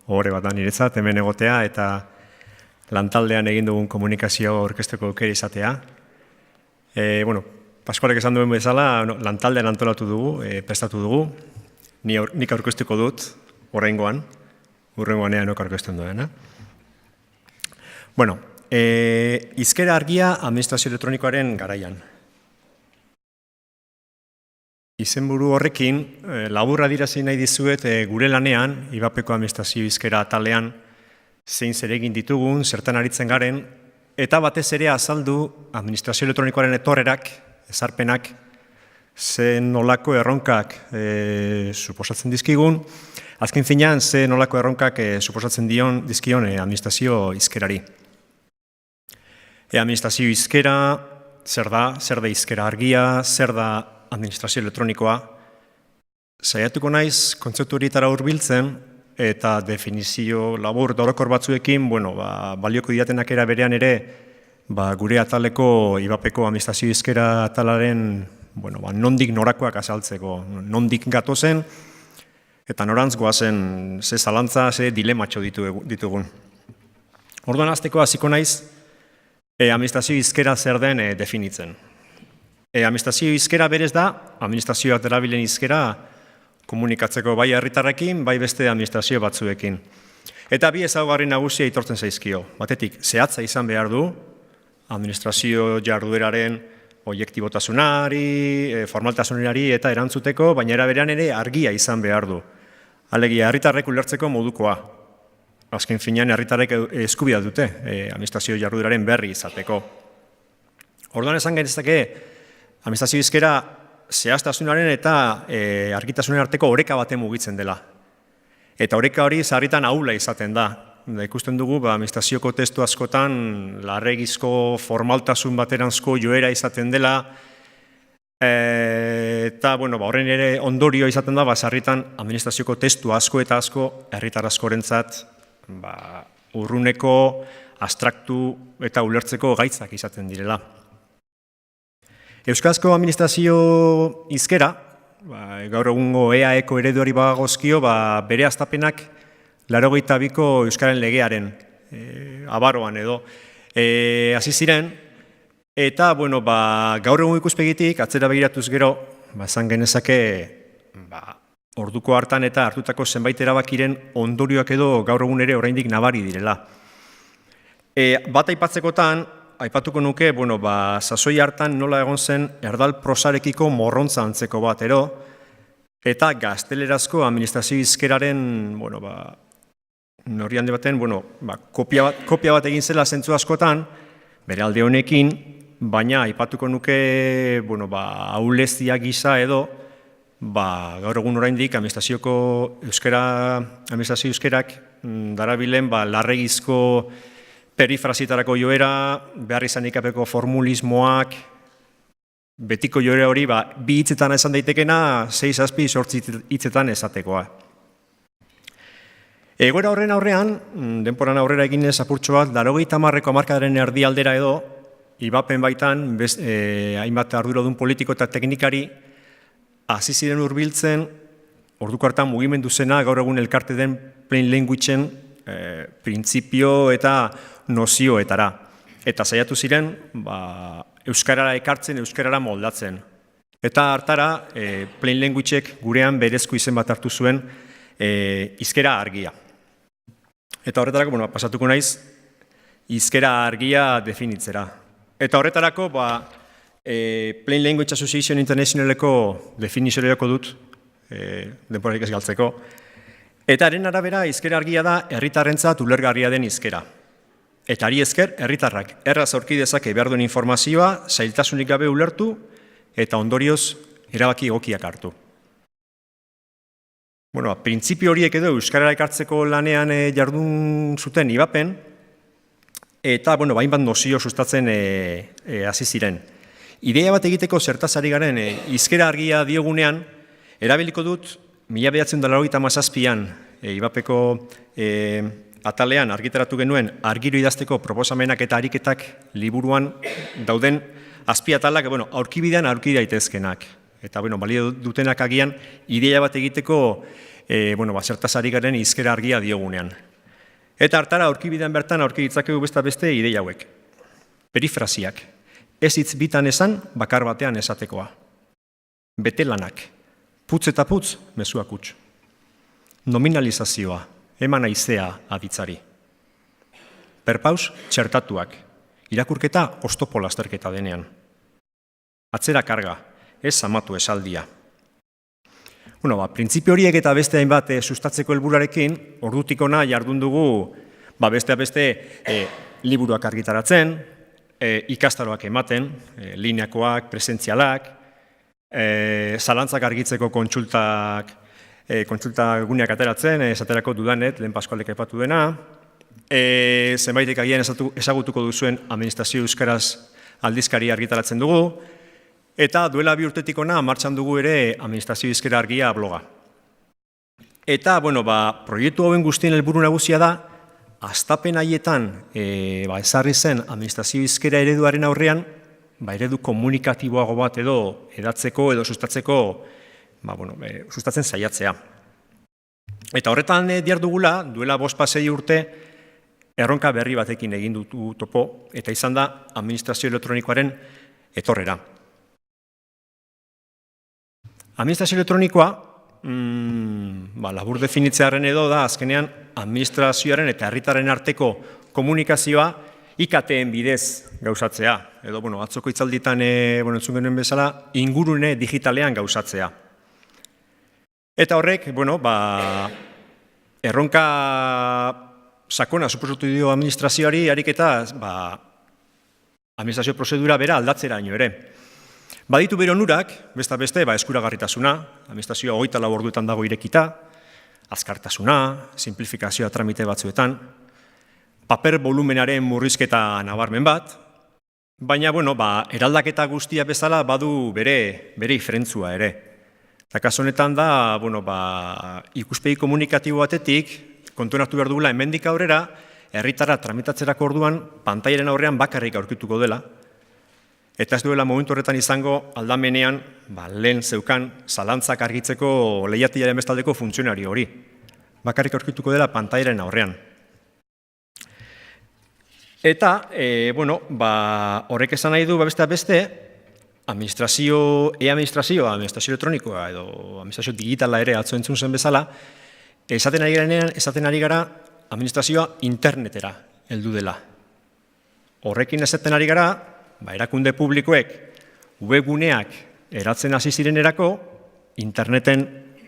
Ohore bat da niretzat, hemen egotea eta lantaldean egin dugun komunikazio orkesteko aukera izatea. Paskualek esan duen bezala, lantaldean antolatu dugu, prestatu dugu. Nik aurkeztuko dut, oraingoan, hurrengoan eanok aurkezten duena. Hizkera argia administrazio elektronikoaren garaian. Izenburu horrekin, laburra adierazten nahi dizuet gure lanean, IBAPeko administrazio hizkera atalean, zein zer egin ditugun, zertan aritzen garen, eta batez ere azaldu administrazio elektronikoaren etorrerak, ezarpenak, zen nolako erronkak suposatzen dizkigun, azken finean zen nolako erronkak suposatzen dizkion administrazio hizkerari. Administrazio hizkera, zer da hizkera argia, zer da administrazio elektronikoa, saiatuko naiz kontzeptu horietara hurbiltzen eta definizio labur orokor batzuekin, balioko didatenak era berean ere, gure ataleko IBAPeko administrazio hizkera atalaren nondik norakoak azaltzeko, nondik gatozen eta norantz goazen ze zalantza, ze dilematxo ditugun. Orduan hasteko hasiko naiz administrazio hizkera zer den definitzen. Administrazio hizkera berez da, administrazioak derabilen hizkera komunikatzeko bai herritarrekin, bai beste administrazio batzuekin. Eta bi ezaugarri nagusia aitortzen zaizkio. Batetik, zehatza izan behar du, administrazio jardueraren objektibotasunari, formaltasunari eta erantzuteko, baina era berean ere argia izan behar du. Alegia, herritarrek ulertzeko modukoa. Azken finean, herritarrek eskubidea dute, administrazio jardueraren berri izateko. Orduan esan genezake, administrazio hizkera zehaztasunaren eta argitasunen arteko oreka baten mugitzen dela. Eta oreka hori sarritan ahula izaten da. Ikusten dugu, administrazioko testu askotan larregizko formaltasun bateranzko joera izaten dela, eta horren ere ondorio izaten da, sarritan administrazioko testu asko eta asko herritar askorentzat urruneko, abstraktu eta ulertzeko gaitzak izaten direla. Euskarazko administrazio hizkera, gaur egungo EAEko ereduari bagagozkio, bere hastapenak 82ko Euskararen legearen abaroan edo hasi ziren, eta gaur egun ikuspegitik, atzera begiratuz gero, esan genezake orduko hartan eta hartutako zenbait erabakiren ondorioak edo gaur egun ere oraindik nabari direla. Bat aipatzekotan, aipatuko nuke, sasoi hartan nola egon zen erdal prosarekiko morrontza antzeko bat ero, eta gaztelerazko administrazio hizkeraren, norri handi baten, kopia bat egin zela zentzu askotan, bere alde honekin, baina aipatuko nuke, ahulezia gisa edo, gaur egun oraindik administrazio hizkerak darabilen larregizko perifrasietarako joera, behar izan ikapeko formulismoak, betiko joera hori bi hitzetan esan daitekena, 6-8 hitzetan esatekoa. Egoera horren aurrean, denporan aurrera eginez apurtxo bat, 80ko hamarkadaren erdialdera edo, IBAPen baitan, hainbat arduradun politiko eta teknikari, hasi ziren hurbiltzen, orduko hartan mugimendu zena, gaur egun elkarte den plain languageen printzipio eta nozioetara. Eta saiatu ziren, euskarara ekartzen, euskarara moldatzen. Eta hartara, plain languageek gurean berezko izen bat hartu zuen hizkera argia. Eta horretarako, pasatuko naiz, hizkera argia definitzera. Eta horretarako, Plain Language Association Internationaleko definizioreko dut, denporarik ez galtzeko. Eta haren arabera, hizkera argia da herritarrentzat ulergarria den hizkera. Eta ari esker, herritarrak erraz aurki dezake behar duen informazioa, zailtasunik gabe ulertu, eta ondorioz erabaki egokiak hartu. Printzipio horiek edo euskarara ekartzeko lanean jardun zuten IBAPen, eta hainbat nozio sustatzen hasi ziren. Ideia bat egiteko zertaz ari garen hizkera argia diogunean, erabiliko dut 1997an IBAPeko atalean argitaratu genuen argiro idazteko proposamenak eta ariketak liburuan dauden azpiatalak aurkibidean aurki daitezkenak. Eta, balio dutenak agian, ideia bat egiteko, zertaz ari garen hizkera argia diogunean. Eta hartara, aurkibidean bertan, aurki ditzakegu beste ideia hauek. Perifrasiak. Ez hitz bitan esan, bakar batean esatekoa. Betelanak. Putz eta putz, mezuak huts. Nominalizazioa. Eman aizea aditzari. Perpaus, txertatuak. Irakurketa, oztopo lasterketa denean. Atzera karga, ez zamatu esaldia. Printzipio horiek eta beste hainbat sustatzeko helburarekin, ordutik ona jardun dugu, beste liburuak argitaratzen, ikastaroak ematen, lineakoak, presentzialak, zalantzak argitzeko kontsulta guneak ateratzen, esaterako dudanet, lehen Paskualek aipatu dena, zenbaitek agian ezagutuko duzuen administrazio euskaraz aldizkari argitaratzen dugu, eta duela 2 urtetik ona martxan dugu ere administrazio hizkera argia bloga. Eta, proiektu hauen guztien helburu nagusia da, hastapen haietan ezarri zen administrazio hizkera ereduaren aurrean, eredu komunikatiboago bat edo edatzeko edo sustatzeko, sustatzen saiatzea. Eta horretan dihardugula, duela 5-6 urte, erronka berri batekin egin dutu topo, eta izan da administrazio elektronikoaren etorrera. Administrazio elektronikoa, labur definitzearen edo da, azkenean, administrazioaren eta herritarren arteko komunikazioa IKT-en bidez gauzatzea. Edo, atzoko hitzalditan, entzun genuen bezala, ingurune digitalean gauzatzea. Eta horrek, erronka sakona suposatu dio administrazioari, harik eta administrazio prozedura bera aldatzeraino ere. Baditu bere onurak, beste eskuragarritasuna, administrazioa 24 orduetan dago irekita, azkartasuna, simplifikazioa tramite batzuetan, paper volumenaren murrizketa nabarmen bat, baina, eraldaketa guztia bezala badu bere diferentzua ere. Eta kasu honetan da, ikuspegi komunikatibo batetik, kontuen hartu behar dugula, hemendik aurrera, herritara tramitatzerako orduan, pantaiaren aurrean bakarrik aurkituko dela, eta ez duela momentu horretan izango aldamenean, lehen zeukan, zalantzak argitzeko lehiatilaren bestaldeko funtzionario hori. Bakarrik aurkituko dela pantaiaren aurrean. Eta, horrek esan nahi du, beste, administrazio elektronikoa edo administrazio digitala ere atzo entzun zen bezala, esaten ari gara administrazioa internetera heldu dela. Horrekin esaten ari gara, erakunde publikoek webguneak eratzen hasi zirenerako, interneten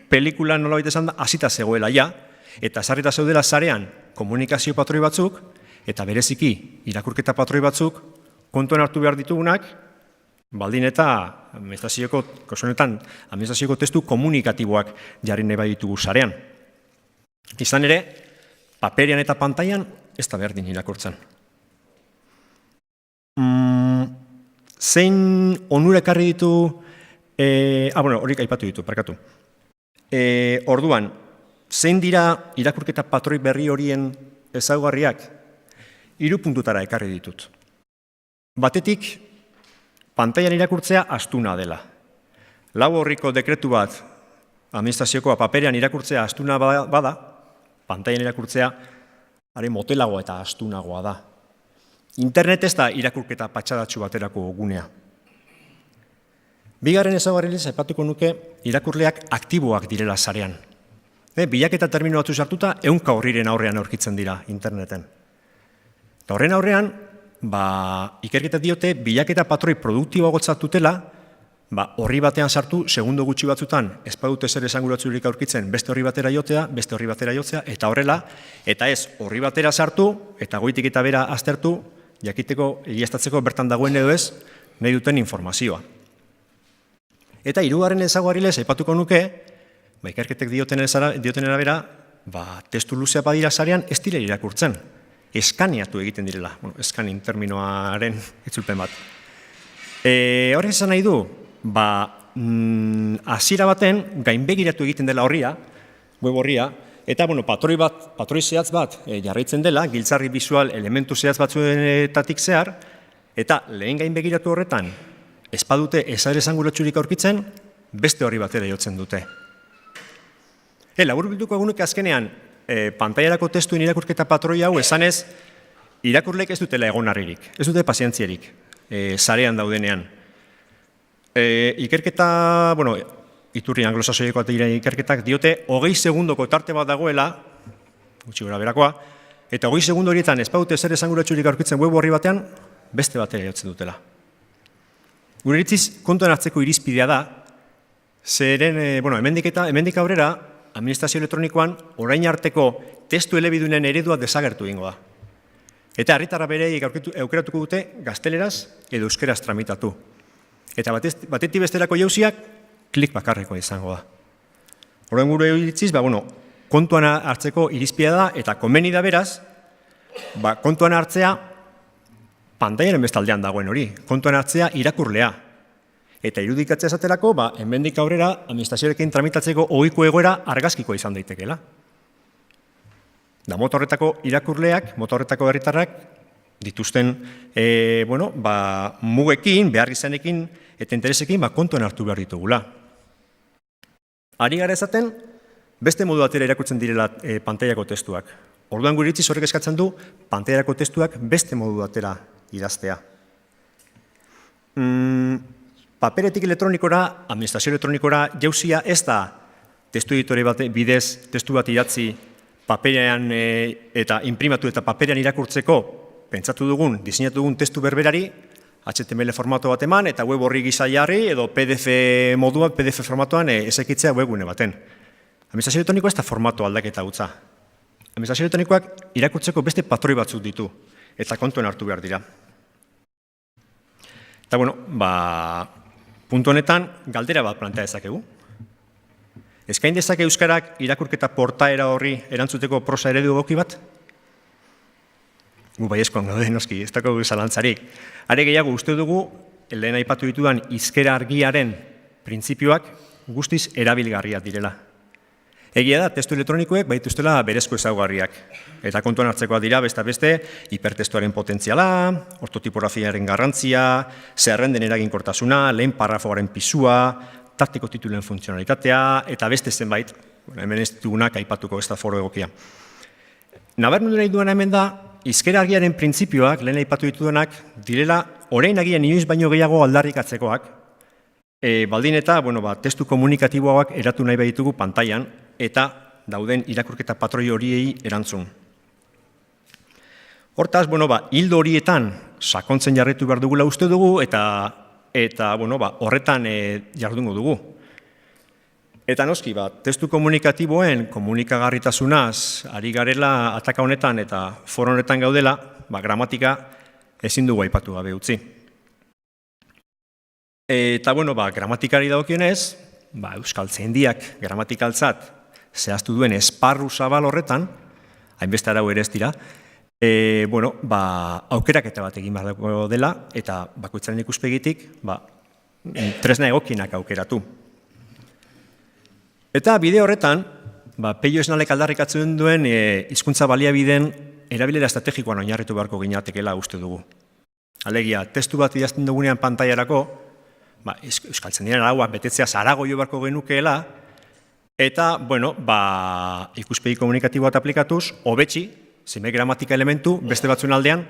pelikula nolabait esan da, hasita zegoela ja, eta sarrita zeudela sarean komunikazio patroi batzuk, eta bereziki irakurketa patroi batzuk, kontuan hartu behar ditugunak, baldin eta administrazioko testu komunikatiboak jarri nahi ditugu sarean. Izan ere, paperean eta pantailan ez da berdin irakurtzen. Zein onura ekarri ditu, horik aipatu ditu, parkatu. Orduan, zein dira irakurketa patroi berri horien ezaugarriak? 3 puntutara ekarri ditut. Batetik, pantailan irakurtzea astuna dela. 4 orriko dekretu bat, administraziokoa paperean irakurtzea astuna bada, pantailan irakurtzea are motelagoa eta astunagoa da. Internet ez da irakurketa patxadatxu baterako gunea. Bigarren ezaugarriz aipatuko nuke irakurleak aktiboak direla sarean. Bilaketa termino batzu sartuta 100 orriren aurrean aurkitzen dira interneten. Eta horren aurrean, ikerketak diote bilaketa patroi produktiboagotzat dutela, horri batean sartu, segundo gutxi batzutan, ez badute zer esanguratzurik aurkitzen, beste horri batera jotzea, eta horrela, eta ez horri batera sartu, eta goitik eta bera aztertu, jakiteko, egiaztatzeko bertan dagoen edo ez, nahi duten informazioa. Eta 3. ezaugarrilez aipatuko nuke, ikerketek dioten arabera, testu luzea badira sarean ez dira irakurtzen. Eskaneatu egiten direla, eskanin terminoaren itzulpen bat. Horrek esan nahi du, hasiera baten gainbegiratu egiten dela horria, web horria, eta patroi zehatz bat jarraitzen dela, giltzarri bisual elementu zehatz batzuetatik zehar, eta lehen gainbegiratu horretan, ez badute ezagir esanguratsurik aurkitzen, beste horri batera jotzen dute. Laburbilduko egunek azkenean, pantailarako testuen irakurketa patroi hau esanez, irakurlek ez dutela egonarririk, ez dute pazientzierik, sarean daudenean. Ikerketa, iturri anglosaxoikoak dira ikerketak diote, 20 segundoko tarte bat dagoela, gutxi gora berakoa, eta 20 segundu horietan ez baute zer esanguratsurik aurkitzen web horri batean, beste batera jotzen dutela. Gure iritziz, kontuan hartzeko irizpidea da, zeren, hemendik aurrera, administrazio elektronikoan, orain arteko testu elebidunen eredua desagertu egingo da. Eta herritarra berei aukeratuko dute gazteleraz edo euskeraz tramitatu. Eta batetik besterako jauziak, klik bakarreko izango da. Horren gure iritziz, kontuan hartzeko irizpidea da, eta konbeni da beraz, kontuan hartzea pantaiaren bestaldean dagoen hori, kontuan hartzea irakurlea. Eta irudikatzea esaterako, hemendik aurrera, administrazioarekin tramitatzeko ohiko egoera argazkikoa izan daitekeela. Da motorretako irakurleak, motorretako herritarrak, dituzten mugekin, behar izanekin, eta interesekin kontuan hartu behar ditugula. Ari gara esaten, beste modu batera irakurtzen direla pantailako testuak. Orduan gure iritziz horrek eskatzen du, pantailako testuak beste modu batera idaztea. Paperetik elektronikora, administrazio elektronikora jauzia ez da testu editore bidez testu bat idatzi paperean eta imprimatu eta paperean irakurtzeko pentsatu dugun, diseinatu dugun testu berberari HTML formato bat eman eta web horri gisa jarri edo PDF moduan, PDF formatoan ezekitzea webgune baten. Administrazio elektronikoa ez da formato aldaketa hutsa. Administrazio elektronikoak irakurtzeko beste patroi batzuk ditu eta kontuen hartu behar dira. Eta puntu honetan, galdera bat plantea dezakegu. Eskain dezake euskarak irakurketa portaera horri erantzuteko prosa eredu egoki bat? Gu baiezkoan gaude noski, ez dago zalantzarik. Are gehiago uste dugu, lehen aipatu ditudan hizkera argiaren printzipioak guztiz erabilgarriak direla. Egia da, testu elektronikoek baituztela berezko ezaugarriak. Eta kontuan hartzekoa dira, beste, hipertestuaren potentziala, ortotipografiaren garrantzia, zerrenden eraginkortasuna, lehen parrafoaren pisua, taktiko titulen funtzionalitatea, eta beste zenbait, hemen ez ditugunak aipatuko ez da foro egokia. Nabarmendu nahi duena hemen da, hizkera argiaren printzipioak, lehen aipatu ditudanak, direla, orain agian inoiz baino gehiago aldarrikatzekoak, baldin eta, testu komunikatiboak eratu nahi baditugu pantailan, eta dauden irakurketa patroi horiei erantzun. Hortaz, hildo horietan sakontzen jarretu behar dugula uste dugu, eta horretan jardungo dugu. Eta noski, testu komunikatiboen komunikagarritasunaz ari garela ataka honetan eta foro honetan gaudela, gramatika ezin dugu aipatu gabe utzi. Eta, gramatikari dagokionez, euskaltzaindiak gramatikaltzat zehaztu duen esparru zabal horretan, hainbeste arau ere ez dira, aukeraketa bat egin behar dela, eta bakoitzaren ikuspegitik, tresna egokienak aukeratu. Eta bide horretan, Peio Esnalek aldarrikatzen duen hizkuntza baliabideen erabilera estrategikoan oinarritu beharko ginatekeela uste dugu. Alegia, testu bat idazten dugunean pantailarako, euskaltzaindiaren arauak betetzea zarago jo beharko genukeela, eta, ikuspegi komunikatibo bat aplikatuz, hobetxi, zenbait gramatika elementu, beste batzuen aldean,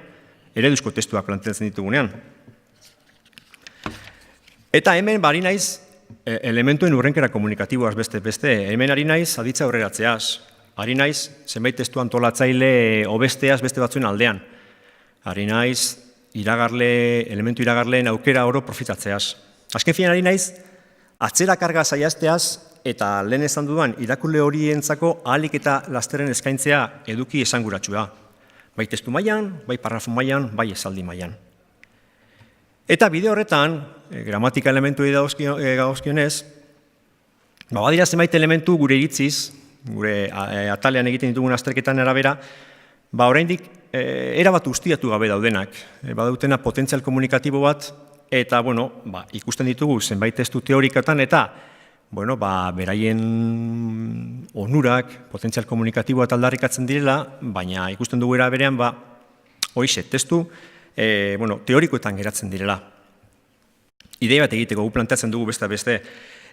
ereduzko testuak planteatzen ditugunean. Eta hemen, ari naiz, elementuen urrenkera komunikatiboaz beste, hemen ari naiz, aditza aurreratzeaz, ari naiz, zenbait testu antolatzaile hobesteaz beste batzuen aldean, ari naiz, elementu iragarleen aukera oro profitatzeaz. Azken finean ari naiz, atzera karga zaiazteaz, eta lehen esan dudan, irakurle horientzako ahalik eta lasterren eskaintzea eduki esanguratsua. Bai testu mailan, bai parrafo mailan, bai esaldi mailan. Eta bide horretan, gramatika elementuei dagozkionez, badira zenbait elementu gure iritziz, gure atalean egiten ditugun azterketan arabera, oraindik erabat ustiatu gabe daudenak. Badautena potentzial komunikatibo bat, eta ikusten ditugu zenbait testu teorikatan, eta beraien onurak, potentzial komunikatiboa eta aldarrikatzen direla, baina ikusten dugu era berean, hoize, testu teorikoetan geratzen direla. Idei bat egiteko, gu planteatzen dugu beste,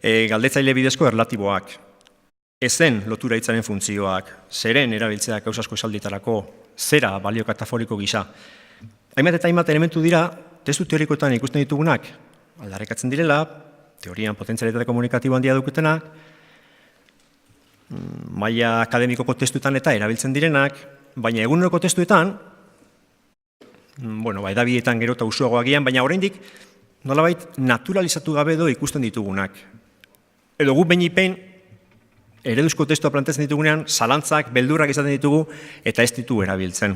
galdetzaile bidezko erlatiboak, ezen lotura hitzaren funtzioak, zeren erabiltzeak gauzasko esalditarako, zera balio kataforiko gisa. Hainbat eta hainbat elementu dira, testu teorikoetan ikusten ditugunak, aldarrikatzen direla, teorian potentzialitate komunikatibo handia dukutenak, maila akademikoko testuetan eta erabiltzen direnak, baina eguneroko testuetan, edabietan gero eta usuagoak gian, baina oraindik nolabait naturalizatu gabe edo ikusten ditugunak. Edo gu behin ereduzko testua planteatzen ditugunean, zalantzak, beldurrak izaten ditugu eta ez ditu erabiltzen.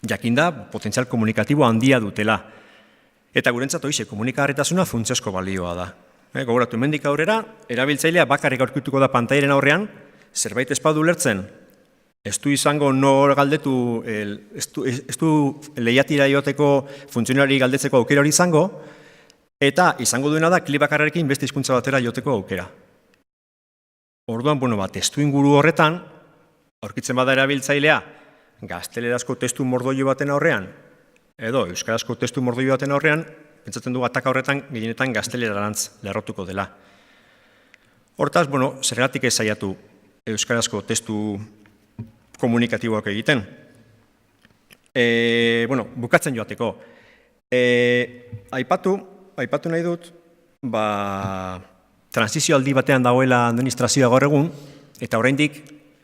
Jakinda, potentzial komunikatibo handia dutela. Eta gurentzat hoize, komunikagarritasuna funtsezko balioa da. Gogoratu, hemendik aurrera, erabiltzailea bakarrik aurkituko da pantailen aurrean, zerbait ez badu ulertzen, ez du izango nor galdetu, ez du lehiatira joteko funtzionari galdetzeko aukera hori izango, eta izango duena da klik bakarrarekin beste hizkuntza batera joteko aukera. Orduan, testu inguru horretan, aurkitzen bada erabiltzailea, gaztelerazko testu mordoio baten aurrean, edo euskarazko testu mordoio baten aurrean, pentsatzen dugu ataka horretan gehienetan gaztelerarantz lerrotuko dela. Hortaz, zergatik ez saiatu euskarazko testu komunikatiboak egiten. Bukatzen joateko. Aipatu nahi dut, transizio aldi batean dagoela administrazioa gaur egun, eta oraindik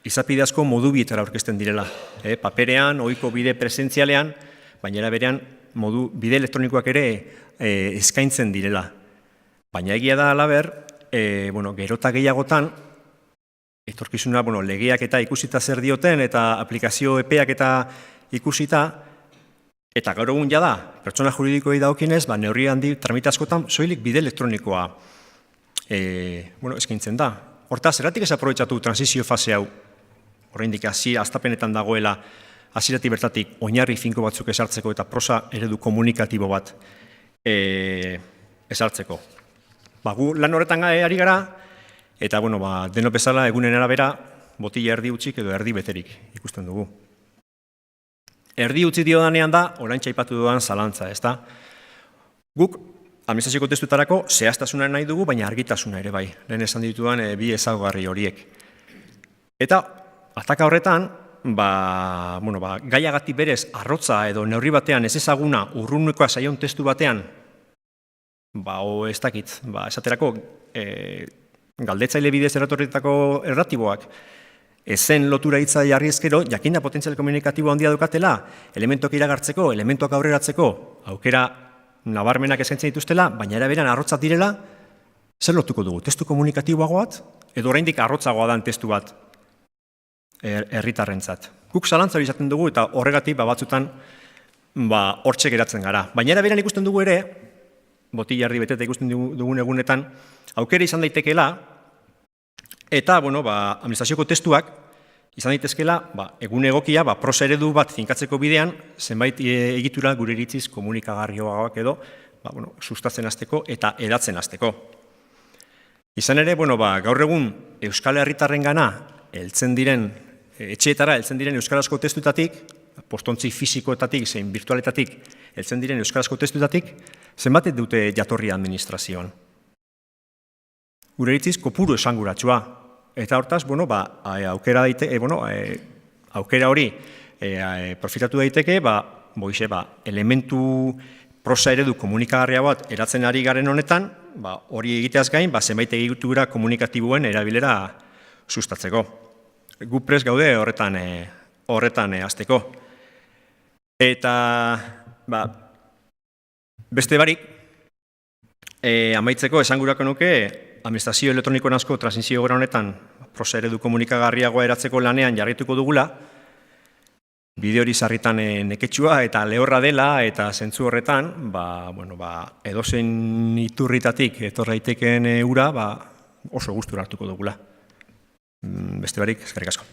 izapide asko modu bietara aurkezten direla. Paperean, ohiko bide presentzialean, baina berean modu bide elektronikoak ere eskaintzen direla. Baina egia da halaber, gerota gehiagotan, etorkizuna legeak eta ikusita zer dioten, eta aplikazio epeak eta ikusita, eta gaur egun jada, pertsona juridikoei dagokienez, neurri handi tramite askotan soilik bide elektronikoa eskaintzen da. Hortaz, zergatik ez aprobetxatu transizio fase hau, oraindik hastapenetan dagoela, hasieratik bertatik oinarri finko batzuk ezartzeko eta prosa eredu komunikatibo bat ezartzeko. Gu lan horretan ari gara, eta denok bezala egunen arabera botila erdi utzik edo erdi beterik ikusten dugu. Erdi utzi diodanean da, oraintxe aipatu dudan zalantza, ezta? Guk administrazioko testuetarako zehaztasuna nahi dugu, baina argitasuna ere bai, lehen esan ditudan bi ezaugarri horiek. Eta ataka horretan, gaiagatik berez arrotza edo neurri batean ez ezaguna urrunekoa zaion testu batean, ez dakit, esaterako galdetzaile bidez eratorritako erratiboak, ezen lotura hitza jarri ezkero, jakinda potentzial komunikatibo handia dukatela, elementuak iragartzeko, elementuak aurreratzeko, aukera nabarmenak eskaintzen dituztela, baina eraberan arrotzat direla, zer lotuko dugu? Testu komunikatiboagoat, edo oraindik arrotzagoa dan testu bat herritarrentzat. Guk zalantza hori izaten dugu eta horregatik batzutan hortxe geratzen gara. Baina eraberan ikusten dugu ere, botila erdi beteta ikusten dugun egunetan, aukera izan daitekeela, eta administrazioko testuak izan daitezkeela egun egokia prosa eredu bat finkatzeko bidean zenbait egitura gure iritziz komunikagarrioagoak edo sustatzen hasteko eta hedatzen hasteko. Izan ere, gaur egun Euskal Herritarrengana etxeetara heltzen diren euskarazko testuetatik, postontzi fisikoetatik zein virtualetatik heltzen diren euskarazko testuetatik, zenbat dute jatorria administrazioan. Gure iritziz kopuru esanguratsua. Eta hortaz, aukera hori profitatu daiteke, elementu prosa eredu komunikagarria bat eratzen ari garen honetan, hori egiteaz gain, zenbait egitura komunikatiboen erabilera sustatzeko. Gu prest gaude horretan hasteko. Eta beste barik, amaitzeko esangurako nuke, administrazio elektronikoen asko transizio gara honetan prosa eredu komunikagarriagoa eratzeko lanean jarrituko dugula, bide hori sarritan neketsua eta lehorra dela eta zentzu horretan, edozein iturritatik etorraitekeen ura oso gustura hartuko dugula. Beste barik, eskerrik asko.